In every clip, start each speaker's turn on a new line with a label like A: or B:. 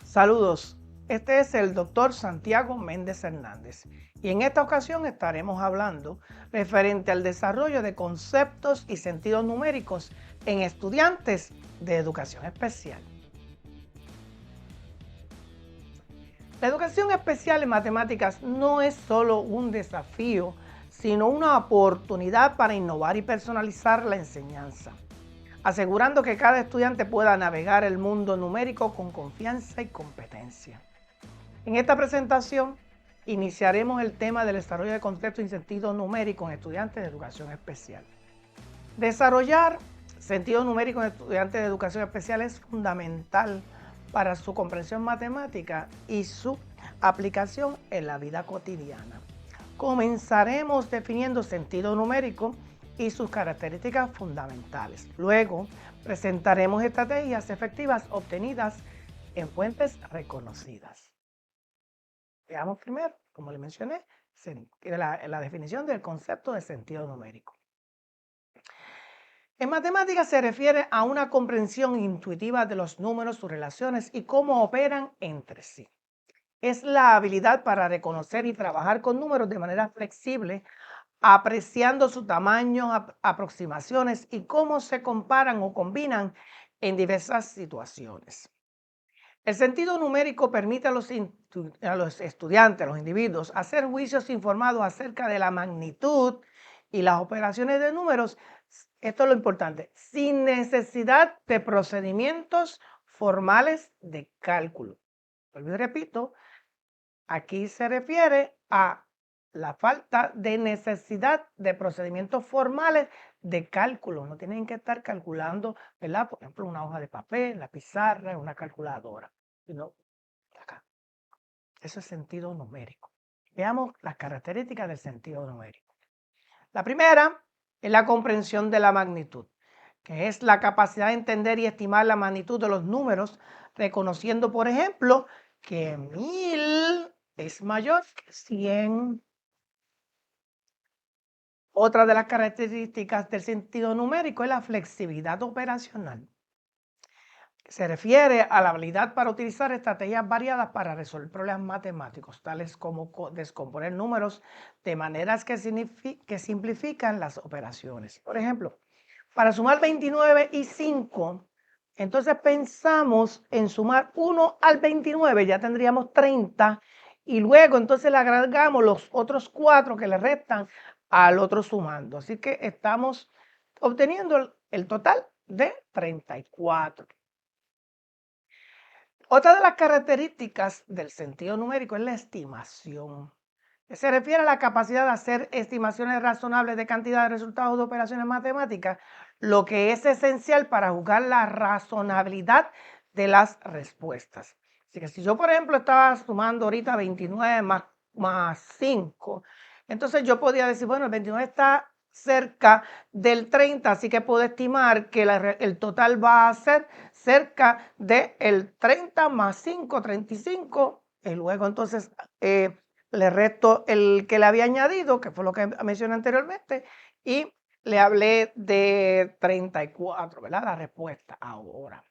A: Saludos, este es el doctor Santiago Méndez Hernández y en esta ocasión estaremos hablando referente al desarrollo de conceptos y sentidos numéricos en estudiantes de educación especial. La educación especial en matemáticas no es solo un desafío, sino una oportunidad para innovar y personalizar la enseñanza, asegurando que cada estudiante pueda navegar el mundo numérico con confianza y competencia. En esta presentación iniciaremos el tema del desarrollo de conceptos y sentido numérico en estudiantes de educación especial. Desarrollar sentido numérico en estudiantes de educación especial es fundamental para su comprensión matemática y su aplicación en la vida cotidiana. Comenzaremos definiendo sentido numérico y sus características fundamentales. Luego presentaremos estrategias efectivas obtenidas en fuentes reconocidas. Veamos primero, como le mencioné, la definición del concepto de sentido numérico. En matemáticas se refiere a una comprensión intuitiva de los números, sus relaciones y cómo operan entre sí. Es la habilidad para reconocer y trabajar con números de manera flexible, apreciando su tamaño, aproximaciones y cómo se comparan o combinan en diversas situaciones. El sentido numérico permite a los estudiantes, a los individuos, hacer juicios informados acerca de la magnitud y las operaciones de números. Esto es lo importante, sin necesidad de procedimientos formales de cálculo. Vuelvo y repito, aquí se refiere a la falta de necesidad de procedimientos formales de cálculo. No tienen que estar calculando, ¿verdad? Por ejemplo, una hoja de papel, la pizarra, una calculadora. Sino acá. Eso es sentido numérico. Veamos las características del sentido numérico. La primera es la comprensión de la magnitud, que es la capacidad de entender y estimar la magnitud de los números, reconociendo, por ejemplo, que 1000 es mayor que 100. Otra de las características del sentido numérico es la flexibilidad operacional. Se refiere a la habilidad para utilizar estrategias variadas para resolver problemas matemáticos, tales como descomponer números de maneras que simplifican las operaciones. Por ejemplo, para sumar 29 y 5, entonces pensamos en sumar 1 al 29, ya tendríamos 30, y luego entonces le agregamos los otros 4 que le restan al otro sumando. Así que estamos obteniendo el total de 34. Otra de las características del sentido numérico es la estimación. Se refiere a la capacidad de hacer estimaciones razonables de cantidad de resultados de operaciones matemáticas, lo que es esencial para juzgar la razonabilidad de las respuestas. Así que si yo, por ejemplo, estaba sumando ahorita 29 más 5, entonces yo podía decir, bueno, el 29 está cerca del 30, así que puedo estimar que el total va a ser cerca del 30 más 5, 35, y luego entonces le resto el que le había añadido, que fue lo que mencioné anteriormente, y le hablé de 34, ¿verdad? La respuesta ahora.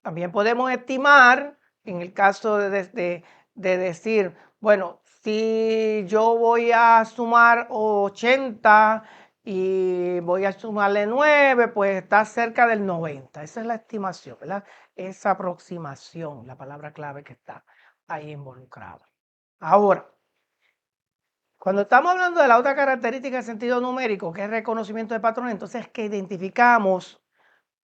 A: También podemos estimar, en el caso de decir, bueno, si yo voy a sumar 80 y voy a sumarle 9, pues está cerca del 90. Esa es la estimación, ¿verdad? Esa aproximación, la palabra clave que está ahí involucrada. Ahora, cuando estamos hablando de la otra característica de sentido numérico, que es reconocimiento de patrones, entonces es que identificamos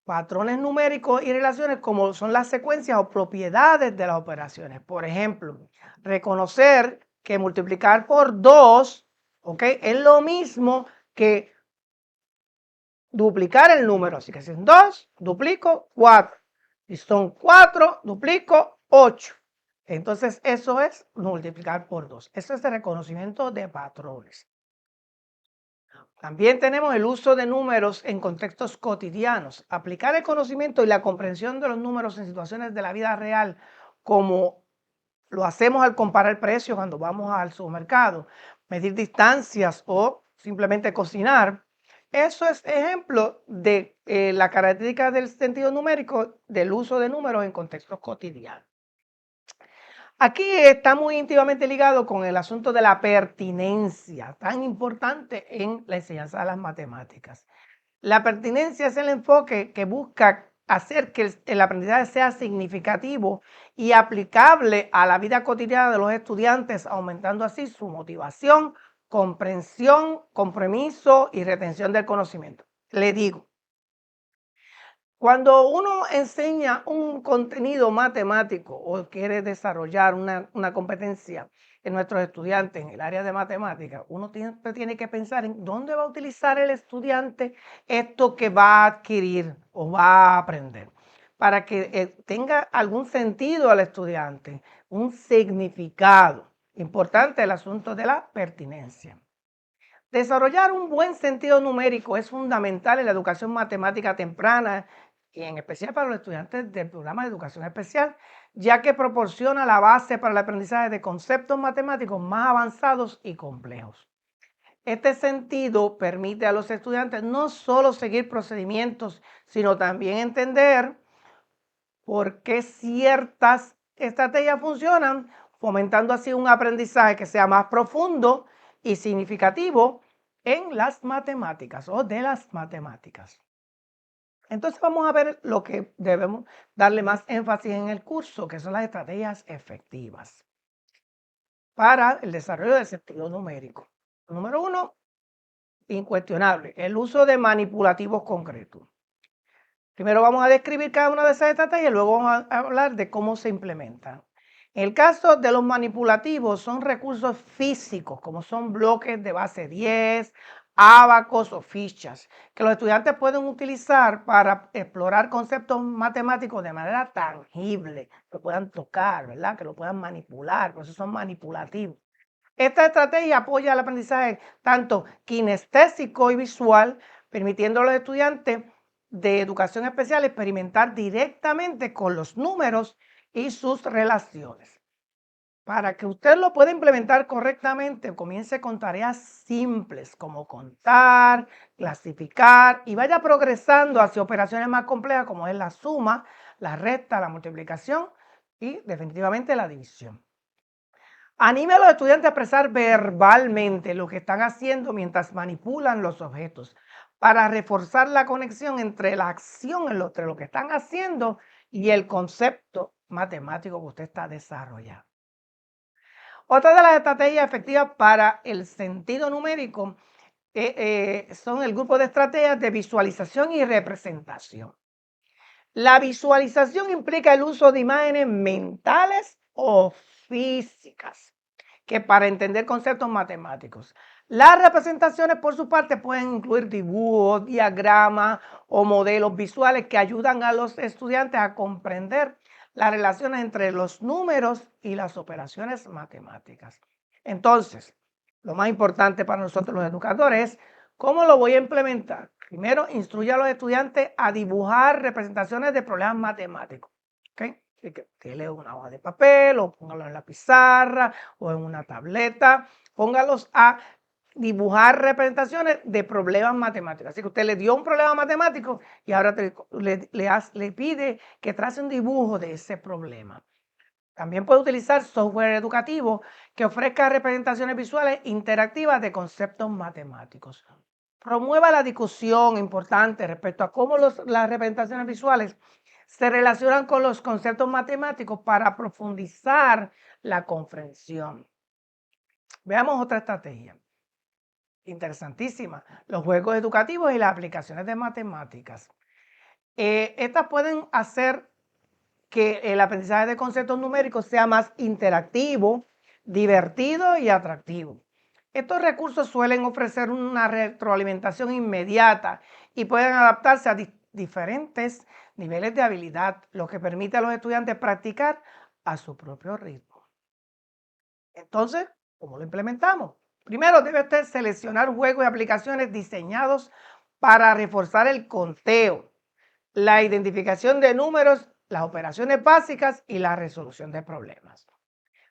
A: patrones numéricos y relaciones como son las secuencias o propiedades de las operaciones. Por ejemplo, reconocer que multiplicar por 2, ¿ok?, es lo mismo que duplicar el número. Así que si son 2, duplico 4. Si son 4, duplico 8. Entonces eso es multiplicar por 2. Eso es el reconocimiento de patrones. También tenemos el uso de números en contextos cotidianos. Aplicar el conocimiento y la comprensión de los números en situaciones de la vida real, como lo hacemos al comparar precios cuando vamos al supermercado, medir distancias o simplemente cocinar, Eso es ejemplo de la característica del sentido numérico del uso de números en contextos cotidianos. Aquí está muy íntimamente ligado con el asunto de la pertinencia, tan importante en la enseñanza de las matemáticas. La pertinencia es el enfoque que busca hacer que el aprendizaje sea significativo y aplicable a la vida cotidiana de los estudiantes, aumentando así su motivación, comprensión, compromiso y retención del conocimiento. Le digo, cuando uno enseña un contenido matemático o quiere desarrollar una competencia en nuestros estudiantes en el área de matemáticas, uno siempre tiene que pensar en dónde va a utilizar el estudiante esto que va a adquirir o va a aprender, para que tenga algún sentido al estudiante, un significado. Importante el asunto de la pertinencia. Desarrollar un buen sentido numérico es fundamental en la educación matemática temprana y en especial para los estudiantes del programa de educación especial, ya que proporciona la base para el aprendizaje de conceptos matemáticos más avanzados y complejos. Este sentido permite a los estudiantes no solo seguir procedimientos, sino también entender por qué ciertas estrategias funcionan, fomentando así un aprendizaje que sea más profundo y significativo en las matemáticas o de las matemáticas. Entonces vamos a ver lo que debemos darle más énfasis en el curso, que son las estrategias efectivas para el desarrollo del sentido numérico. Número 1, incuestionable, el uso de manipulativos concretos. Primero vamos a describir cada una de esas estrategias y luego vamos a hablar de cómo se implementan. En el caso de los manipulativos, son recursos físicos, como son bloques de base 10, ábacos o fichas, que los estudiantes pueden utilizar para explorar conceptos matemáticos de manera tangible, que lo puedan tocar, ¿verdad? Que lo puedan manipular, por eso son manipulativos. Esta estrategia apoya el aprendizaje tanto kinestésico y visual, permitiendo a los estudiantes de educación especial experimentar directamente con los números y sus relaciones. Para que usted lo pueda implementar correctamente, comience con tareas simples como contar, clasificar y vaya progresando hacia operaciones más complejas como es la suma, la resta, la multiplicación y definitivamente la división. Anime a los estudiantes a expresar verbalmente lo que están haciendo mientras manipulan los objetos para reforzar la conexión entre la acción, entre lo que están haciendo y el concepto matemático que usted está desarrollando. Otra de las estrategias efectivas para el sentido numérico son el grupo de estrategias de visualización y representación. La visualización implica el uso de imágenes mentales o físicas que para entender conceptos matemáticos. Las representaciones, por su parte, pueden incluir dibujos, diagramas o modelos visuales que ayudan a los estudiantes a comprender las relaciones entre los números y las operaciones matemáticas. Entonces, lo más importante para nosotros los educadores es cómo lo voy a implementar. Primero, instruye a los estudiantes a dibujar representaciones de problemas matemáticos. ¿Okay? Así que lea una hoja de papel o póngalo en la pizarra o en una tableta. Póngalos a dibujar representaciones de problemas matemáticos. Así que usted le dio un problema matemático y ahora le pide que trace un dibujo de ese problema. También puede utilizar software educativo que ofrezca representaciones visuales interactivas de conceptos matemáticos. Promueva la discusión importante respecto a cómo las representaciones visuales se relacionan con los conceptos matemáticos para profundizar la comprensión. Veamos otra estrategia interesantísima, los juegos educativos y las aplicaciones de matemáticas. Estas pueden hacer que el aprendizaje de conceptos numéricos sea más interactivo, divertido y atractivo. Estos recursos suelen ofrecer una retroalimentación inmediata y pueden adaptarse a diferentes niveles de habilidad, lo que permite a los estudiantes practicar a su propio ritmo. Entonces, ¿cómo lo implementamos? Primero, debe usted seleccionar juegos y aplicaciones diseñados para reforzar el conteo, la identificación de números, las operaciones básicas y la resolución de problemas.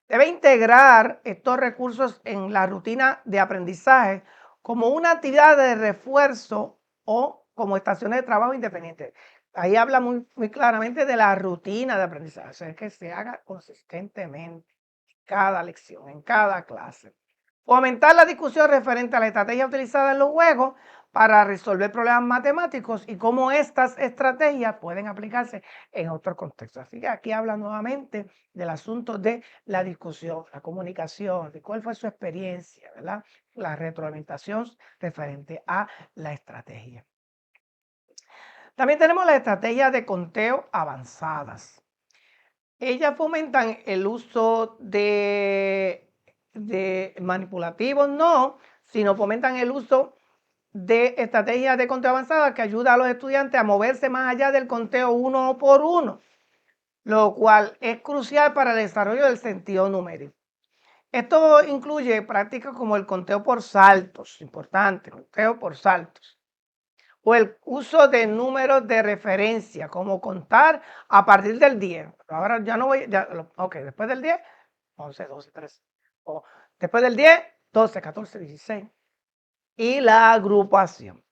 A: Debe integrar estos recursos en la rutina de aprendizaje como una actividad de refuerzo o como estaciones de trabajo independientes. Ahí habla muy claramente de la rutina de aprendizaje, o sea, que se haga consistentemente en cada lección, en cada clase. Fomentar la discusión referente a la estrategia utilizada en los juegos para resolver problemas matemáticos y cómo estas estrategias pueden aplicarse en otros contextos. Así que aquí habla nuevamente del asunto de la discusión, la comunicación, de cuál fue su experiencia, ¿verdad? La retroalimentación referente a la estrategia. También tenemos las estrategias de conteo avanzadas. Ellas fomentan el uso de manipulativos, no, sino fomentan el uso de estrategias de conteo avanzadas que ayuda a los estudiantes a moverse más allá del conteo uno por uno, lo cual es crucial para el desarrollo del sentido numérico. Esto incluye prácticas como el conteo por saltos, importante, conteo por saltos, o el uso de números de referencia, como contar a partir del 10. Ahora ya no voy, ok, después del 10, 11, 12, 13. O después del 10, 12, 14, 16. Y la agrupación.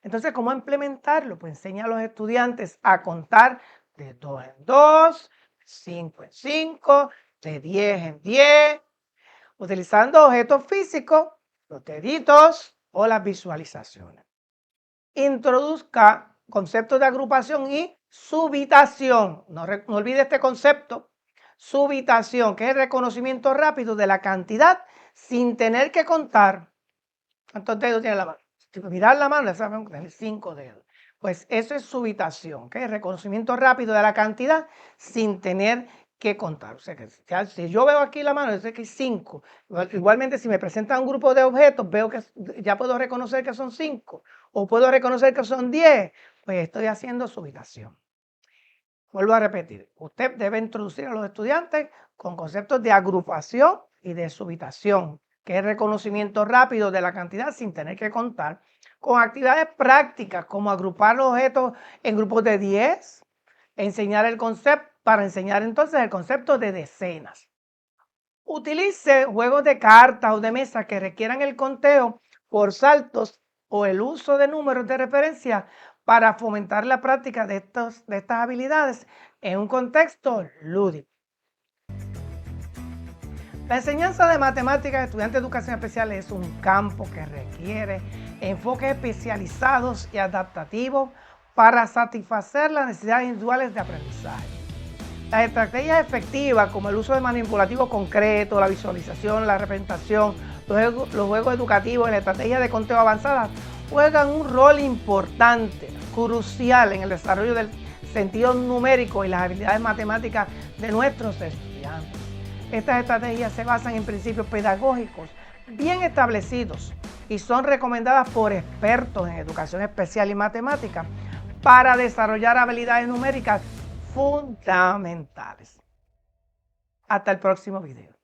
A: Entonces, ¿cómo implementarlo? Pues enseña a los estudiantes a contar de 2 en 2, 5 en 5, de 10 en 10, utilizando objetos físicos, los deditos o las visualizaciones. Introduzca conceptos de agrupación y subitación. No olvide este concepto. Subitación, que es el reconocimiento rápido de la cantidad sin tener que contar. ¿Cuántos dedos tiene la mano? Si mirar la mano, saben que tiene 5 dedos. Pues eso es subitación, que es reconocimiento rápido de la cantidad sin tener que contar. O sea que si yo veo aquí la mano, yo sé que hay 5. Igualmente, si me presentan un grupo de objetos, veo que ya puedo reconocer que son 5 o puedo reconocer que son 10. Pues estoy haciendo subitación. Vuelvo a repetir, usted debe introducir a los estudiantes con conceptos de agrupación y de subitación, que es reconocimiento rápido de la cantidad sin tener que contar, con actividades prácticas como agrupar los objetos en grupos de 10, enseñar el concepto, para enseñar entonces el concepto de decenas. Utilice juegos de cartas o de mesa que requieran el conteo por saltos o el uso de números de referencia para fomentar la práctica de estas habilidades en un contexto lúdico. La enseñanza de matemáticas de estudiantes de educación especial es un campo que requiere enfoques especializados y adaptativos para satisfacer las necesidades individuales de aprendizaje. Las estrategias efectivas como el uso de manipulativos concretos, la visualización, la representación, los juegos educativos y la estrategia de conteo avanzada juegan un rol importante, crucial en el desarrollo del sentido numérico y las habilidades matemáticas de nuestros estudiantes. Estas estrategias se basan en principios pedagógicos bien establecidos y son recomendadas por expertos en educación especial y matemática para desarrollar habilidades numéricas fundamentales. Hasta el próximo video.